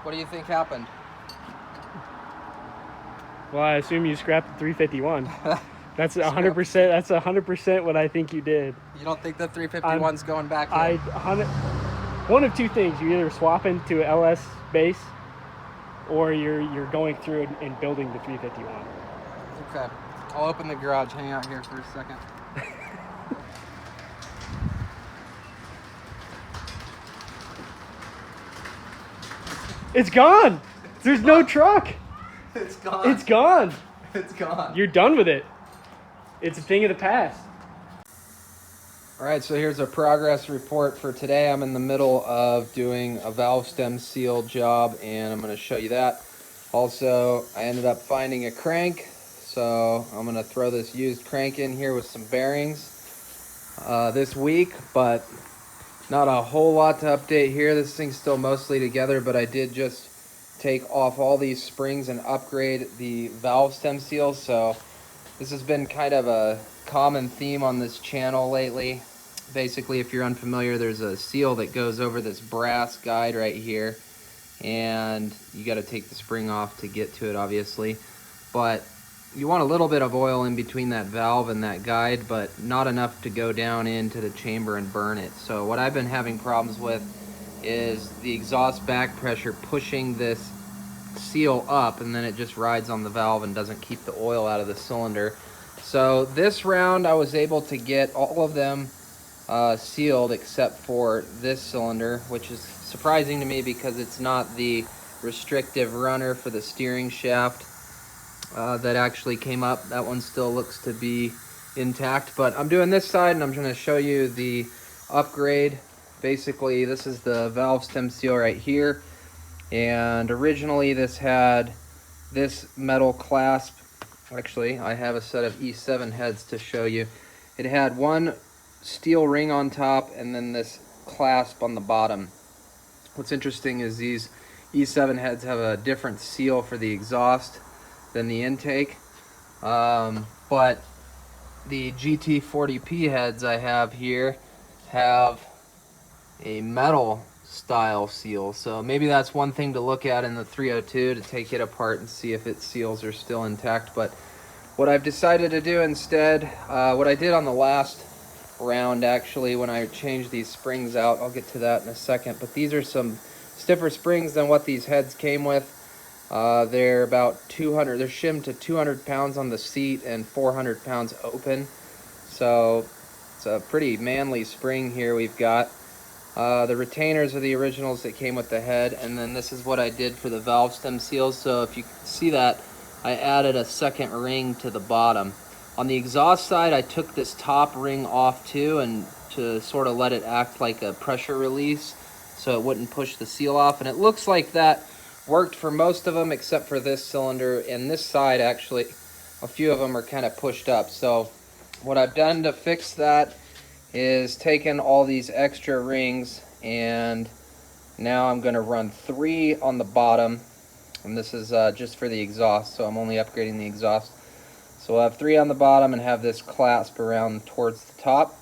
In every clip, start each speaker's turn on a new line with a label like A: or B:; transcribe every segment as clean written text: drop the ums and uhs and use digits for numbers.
A: What do you think happened?
B: Well, I assume you scrapped the 351. That's 100%. That's 100% what I think you did.
A: You don't think the 351's going back in?
B: One of two things: you either swap into LS base, or you're going through and building the 351.
A: Okay, I'll open the garage. Hang out here for a second.
B: It's gone. There's no truck.
A: It's gone.
B: It's gone.
A: It's gone.
B: You're done with it. It's a thing of the past.
A: All right, so here's a progress report for today. I'm in the middle of doing a valve stem seal job, and I'm going to show you that. Also, I ended up finding a crank, so I'm going to throw this used crank in here with some bearings this week, but not a whole lot to update here. This thing's still mostly together, but I did just take off all these springs and upgrade the valve stem seals. So this has been kind of a common theme on this channel lately. Basically, if you're unfamiliar, there's a seal that goes over this brass guide right here, and you got to take the spring off to get to it, obviously. But you want a little bit of oil in between that valve and that guide, but not enough to go down into the chamber and burn it. So what I've been having problems with is the exhaust back pressure pushing this seal up, and then it just rides on the valve and doesn't keep the oil out of the cylinder. So this round I was able to get all of them sealed except for this cylinder, which is surprising to me because it's not the restrictive runner for the steering shaft that actually came up. That one still looks to be intact, but I'm doing this side and I'm going to show you the upgrade. Basically, this is the valve stem seal right here, and originally this had this metal clasp. Actually, I have a set of E7 heads to show you. It had one steel ring on top and then this clasp on the bottom. What's interesting is these E7 heads have a different seal for the exhaust than the intake, but the GT40P heads I have here have a metal style seal, so maybe that's one thing to look at in the 302 to take it apart and see if its seals are still intact. But what I've decided to do instead, what I did on the last round actually when I changed these springs out, I'll get to that in a second, but these are some stiffer springs than what these heads came with. They're about 200, they're shimmed to 200 pounds on the seat and 400 pounds open, so it's a pretty manly spring here we've got. The retainers are the originals that came with the head, and then this is what I did for the valve stem seals. So if you see that, I added a second ring to the bottom. On the exhaust side, I took this top ring off too, and to sort of let it act like a pressure release so it wouldn't push the seal off, and it looks like that worked for most of them except for this cylinder, and this side actually a few of them are kind of pushed up. So what I've done to fix that is taken all these extra rings, and now I'm going to run 3 on the bottom, and this is just for the exhaust, so I'm only upgrading the exhaust. So we'll have 3 on the bottom and have this clasp around towards the top.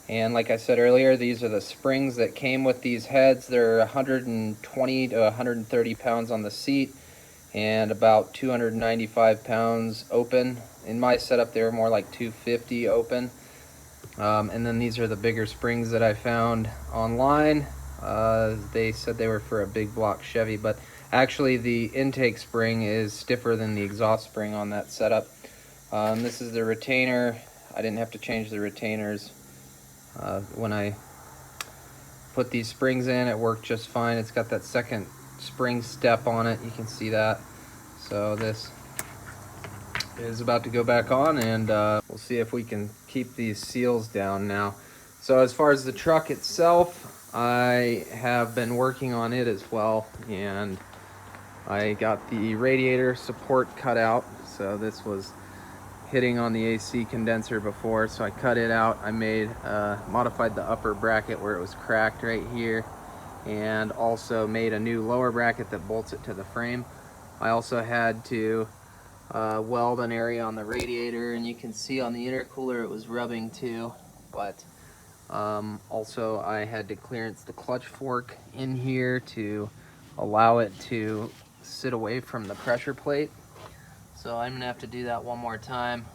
A: And like I said earlier, these are the springs that came with these heads. They're 120 to 130 pounds on the seat and about 295 pounds open. In my setup, they were more like 250 open. And then these are the bigger springs that I found online. They said they were for a big block Chevy, but actually the intake spring is stiffer than the exhaust spring on that setup. This is the retainer. I didn't have to change the retainers. When I put these springs in, it worked just fine. It's got that second spring step on it. You can see that. So this is about to go back on, and we'll see if we can keep these seals down now. So as far as the truck itself, I have been working on it as well, and I got the radiator support cut out. So this was hitting on the AC condenser before, so I cut it out. I modified the upper bracket where it was cracked right here, and also made a new lower bracket that bolts it to the frame. I also had to weld an area on the radiator, and you can see on the intercooler it was rubbing too, but also I had to clearance the clutch fork in here to allow it to sit away from the pressure plate. So I'm gonna have to do that one more time.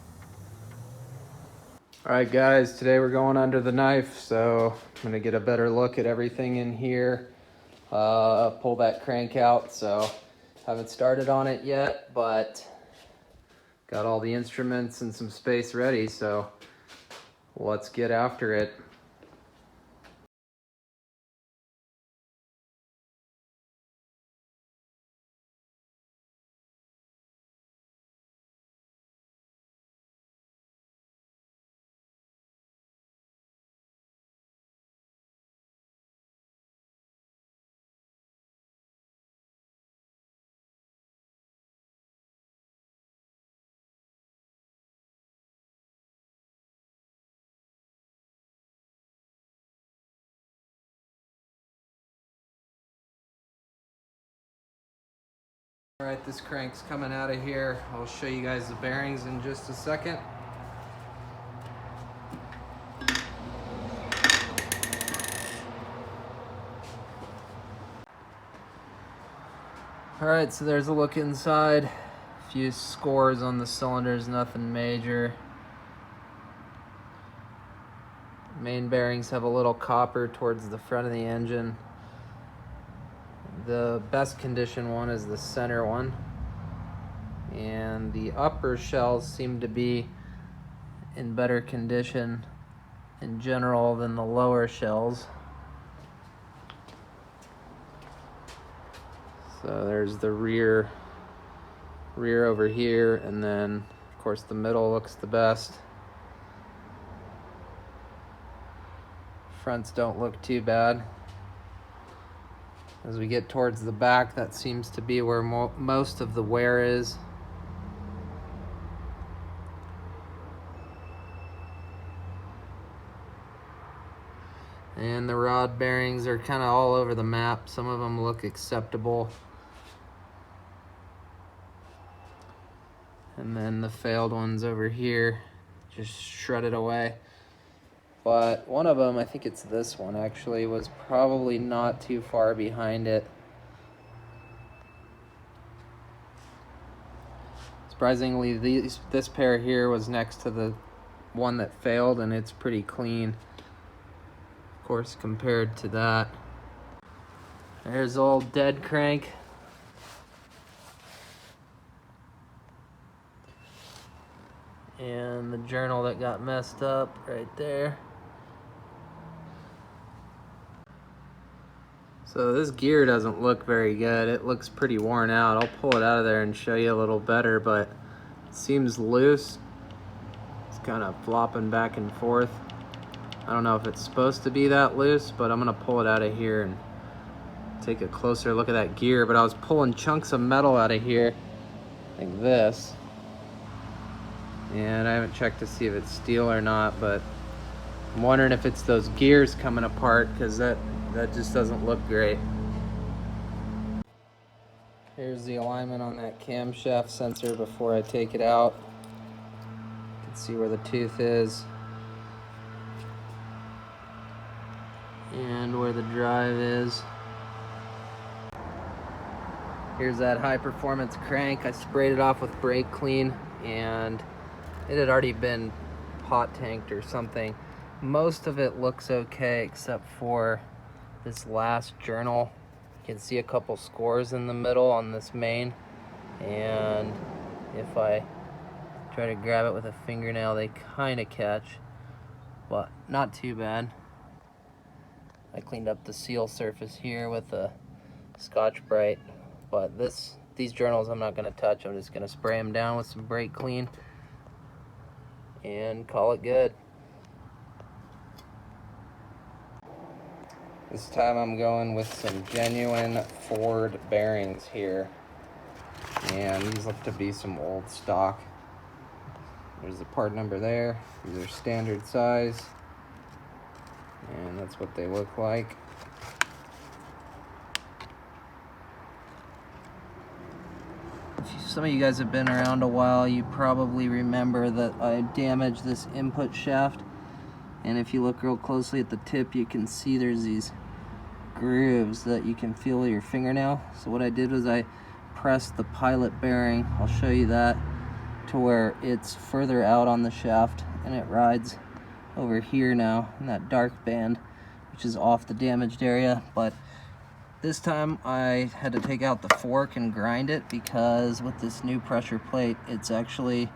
A: All right guys, today we're going under the knife, so I'm gonna get a better look at everything in here. Pull that crank out. So haven't started on it yet, but got all the instruments and some space ready, so let's get after it. All right, this crank's coming out of here. I'll show you guys the bearings in just a second. All right, so there's a look inside. A few scores on the cylinders, nothing major. Main bearings have a little copper towards the front of the engine. The best condition one is the center one. And the upper shells seem to be in better condition in general than the lower shells. So there's the rear over here, and then of course the middle looks the best. Fronts don't look too bad. As we get towards the back, that seems to be where most of the wear is. And the rod bearings are kind of all over the map. Some of them look acceptable. And then the failed ones over here, just shredded away. But one of them, I think it's this one actually, was probably not too far behind it. Surprisingly, this pair here was next to the one that failed, and it's pretty clean, of course, compared to that. There's old dead crank. And the journal that got messed up right there. So this gear doesn't look very good. It looks pretty worn out. I'll pull it out of there and show you a little better, but it seems loose. It's kind of flopping back and forth. I don't know if it's supposed to be that loose, but I'm gonna pull it out of here and take a closer look at that gear. But I was pulling chunks of metal out of here, like this. And I haven't checked to see if it's steel or not, but I'm wondering if it's those gears coming apart, because that just doesn't look great. Here's the alignment on that camshaft sensor before I take it out. You can see where the tooth is and where the drive is. Here's that high performance crank. I sprayed it off with brake clean, and it had already been hot tanked or something. Most of it looks okay except for this last journal. You can see a couple scores in the middle on this main, and if I try to grab it with a fingernail, they kind of catch, but not too bad. I cleaned up the seal surface here with a Scotch-Brite, but these journals I'm not going to touch. I'm just going to spray them down with some brake clean and call it good. This time I'm going with some genuine Ford bearings here, and these look to be some old stock. There's the part number there. These are standard size, and that's what they look like. If some of you guys have been around a while, you probably remember that I damaged this input shaft. And if you look real closely at the tip, you can see there's these grooves that you can feel with your fingernail. So what I did was I pressed the pilot bearing, I'll show you that, to where it's further out on the shaft, and it rides over here now in that dark band, which is off the damaged area. But this time I had to take out the fork and grind it, because with this new pressure plate, it's actually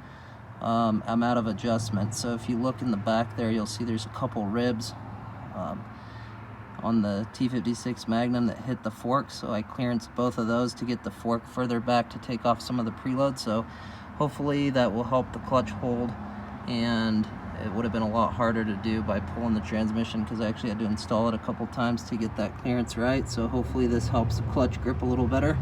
A: I'm out of adjustment. So if you look in the back there, you'll see there's a couple ribs on the T56 Magnum that hit the fork. So I clearanced both of those to get the fork further back to take off some of the preload. So hopefully that will help the clutch hold, and it would have been a lot harder to do by pulling the transmission, because I actually had to install it a couple times to get that clearance right. So hopefully this helps the clutch grip a little better.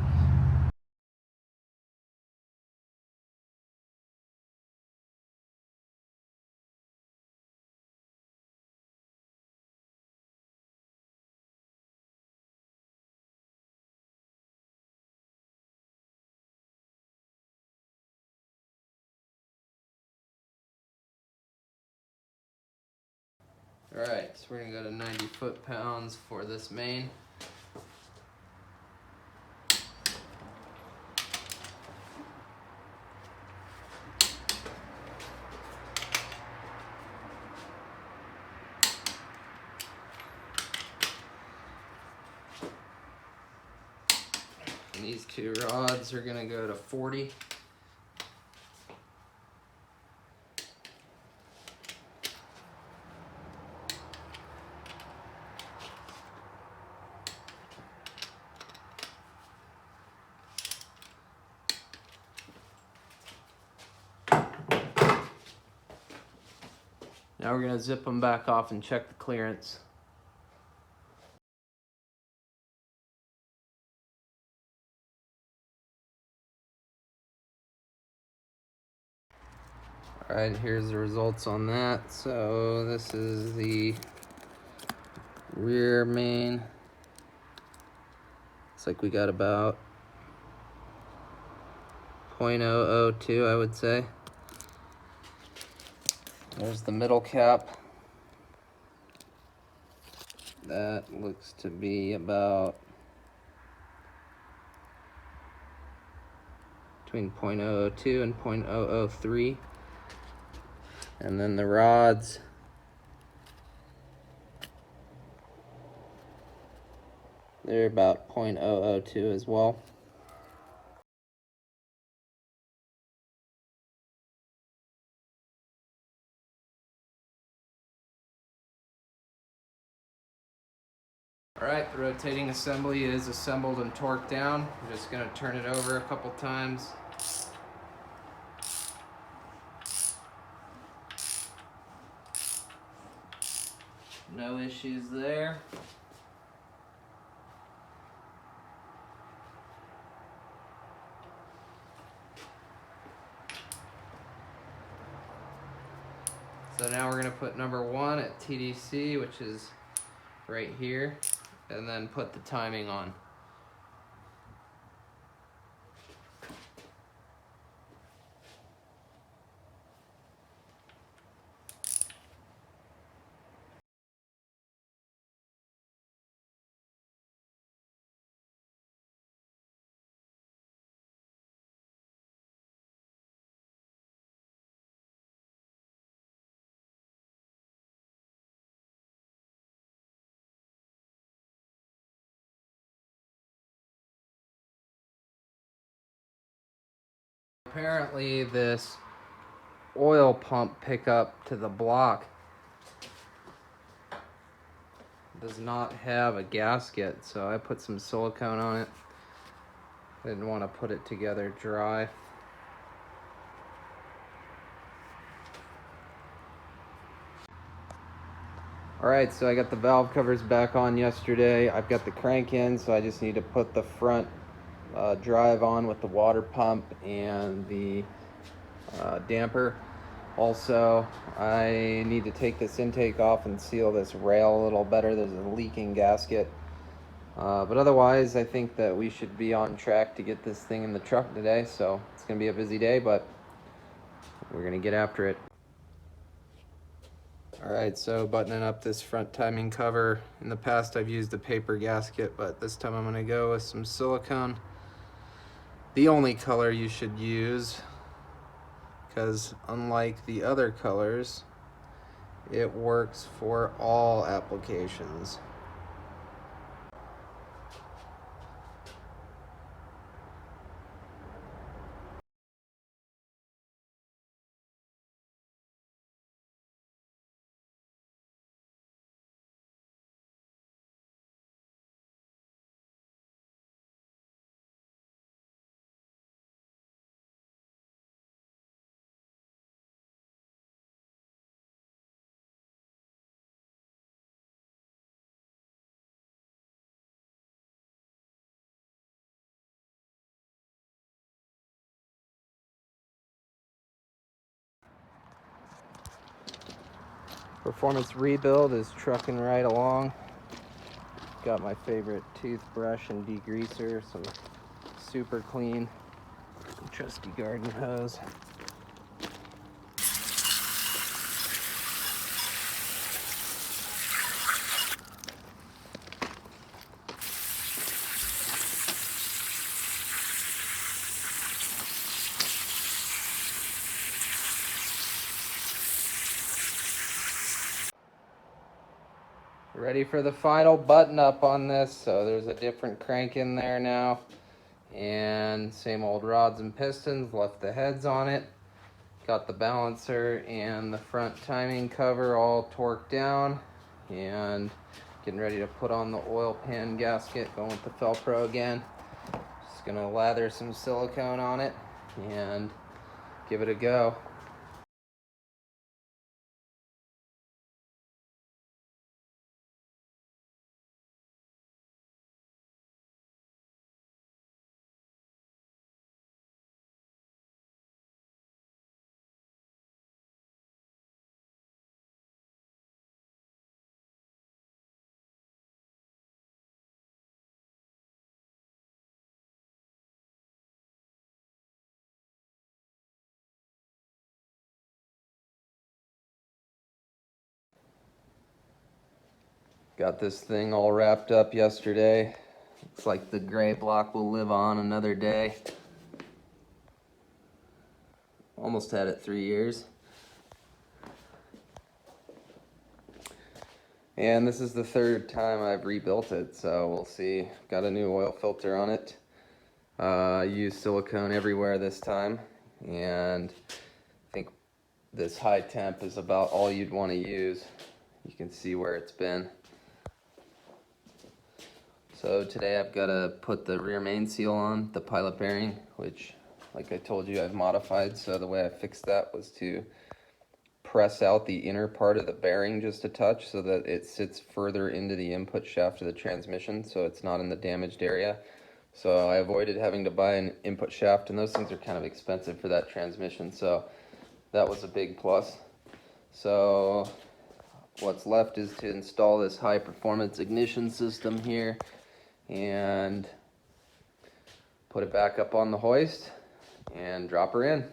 A: Alright, so we're going to go to 90 foot-pounds for this main. And these two rods are going to go to 40. Now we're going to zip them back off and check the clearance. Alright, here's the results on that. So this is the rear main. Looks like we got about 0.002, I would say. There's the middle cap. That looks to be about between 0.002 and 0.003. And then the rods, they're about 0.002 as well. Alright, the rotating assembly is assembled and torqued down. I'm just going to turn it over a couple times. No issues there. So now we're going to put number 1 at TDC, which is right here, and then put the timing on. Apparently this oil pump pickup to the block does not have a gasket, so I put some silicone on it. Didn't want to put it together dry. Alright, so I got the valve covers back on yesterday. I've got the crank in, so I just need to put the front drive on with the water pump and the damper. Also, I need to take this intake off and seal this rail a little better. There's a leaking gasket. But otherwise, I think that we should be on track to get this thing in the truck today. So it's going to be a busy day, but we're going to get after it. Alright, so buttoning up this front timing cover. In the past I've used a paper gasket, but this time I'm going to go with some silicone. The only color you should use, because unlike the other colors, it works for all applications. Performance rebuild is trucking right along. Got my favorite toothbrush and degreaser, some super clean trusty garden hose. Ready for the final button up on this. So there's a different crank in there now, and same old rods and pistons. Left the heads on it, got the balancer and the front timing cover all torqued down, and getting ready to put on the oil pan gasket. Going with the Felpro again. Just gonna lather some silicone on it and give it a go. Got this thing all wrapped up yesterday. Looks like the gray block will live on another day. Almost had it 3 years. And this is the third time I've rebuilt it, so we'll see. Got a new oil filter on it. I used silicone everywhere this time, and I think this high temp is about all you'd want to use. You can see where it's been. So today I've got to put the rear main seal on, the pilot bearing, which, like I told you, I've modified. So the way I fixed that was to press out the inner part of the bearing just a touch so that it sits further into the input shaft of the transmission, so it's not in the damaged area. So I avoided having to buy an input shaft, and those things are kind of expensive for that transmission, so that was a big plus. So what's left is to install this high performance ignition system here and put it back up on the hoist and drop her in.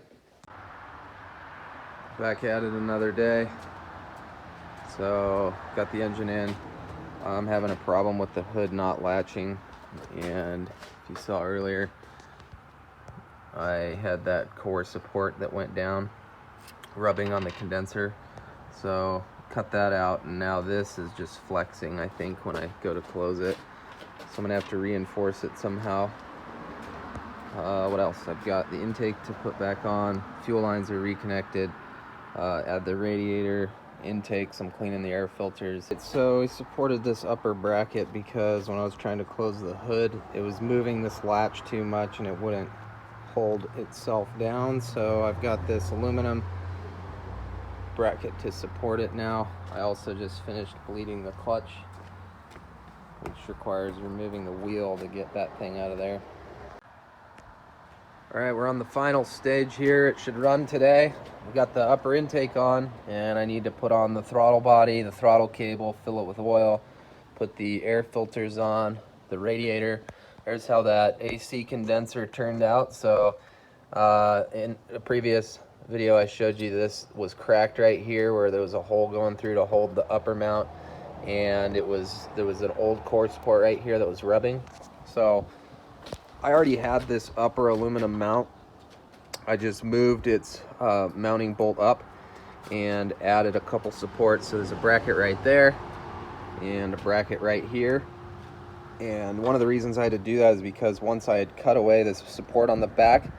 A: Back at it another day. So got the engine in. I'm having a problem with the hood not latching, and if you saw earlier, I had that core support that went down rubbing on the condenser, so cut that out, and now this is just flexing, I think, when I go to close it. So I'm gonna have to reinforce it somehow. What else? I've got the intake to put back on, fuel lines are reconnected, add the radiator intakes, I'm cleaning the air filters. So we supported this upper bracket because when I was trying to close the hood, it was moving this latch too much and it wouldn't hold itself down. So I've got this aluminum bracket to support it now. I also just finished bleeding the clutch, which requires removing the wheel to get that thing out of there. Alright, we're on the final stage here. It should run today. We got the upper intake on, and I need to put on the throttle body, the throttle cable, fill it with oil, put the air filters on, the radiator. There's how that AC condenser turned out. So in a previous video I showed you, this was cracked right here where there was a hole going through to hold the upper mount, and there was an old core support right here that was rubbing. So I already had this upper aluminum mount. I just moved its mounting bolt up and added a couple supports. So there's a bracket right there and a bracket right here. And one of the reasons I had to do that is because once I had cut away this support on the back,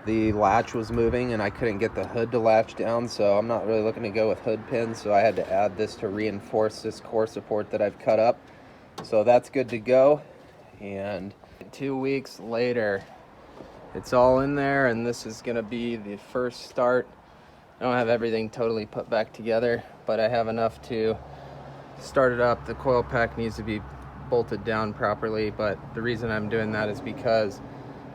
A: the latch was moving and I couldn't get the hood to latch down. So I'm not really looking to go with hood pins, so I had to add this to reinforce this core support that I've cut up. So that's good to go. And 2 weeks later, it's all in there, and this is gonna be the first start. I don't have everything totally put back together, but I have enough to start it up. The coil pack needs to be bolted down properly, but the reason I'm doing that is because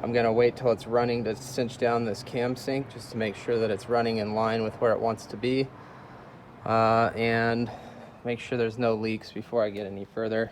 A: I'm gonna wait till it's running to cinch down this cam sync, just to make sure that it's running in line with where it wants to be, and make sure there's no leaks before I get any further.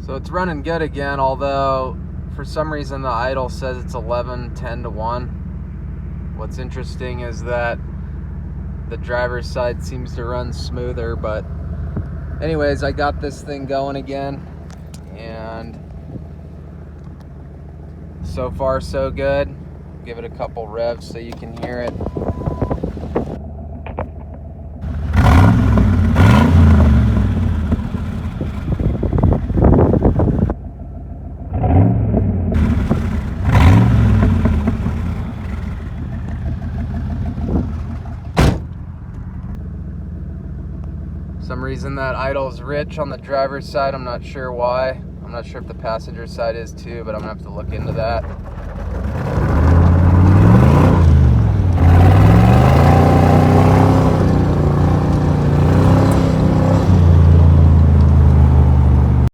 A: So it's running good again, although for some reason the idle says it's 11:10 to 1. What's interesting is that the driver's side seems to run smoother, but anyways, I got this thing going again, and so far so good. Give it a couple revs so you can hear it. Some reason that idle is rich on the driver's side. I'm not sure why. I'm not sure if the passenger side is too, but I'm gonna have to look into that.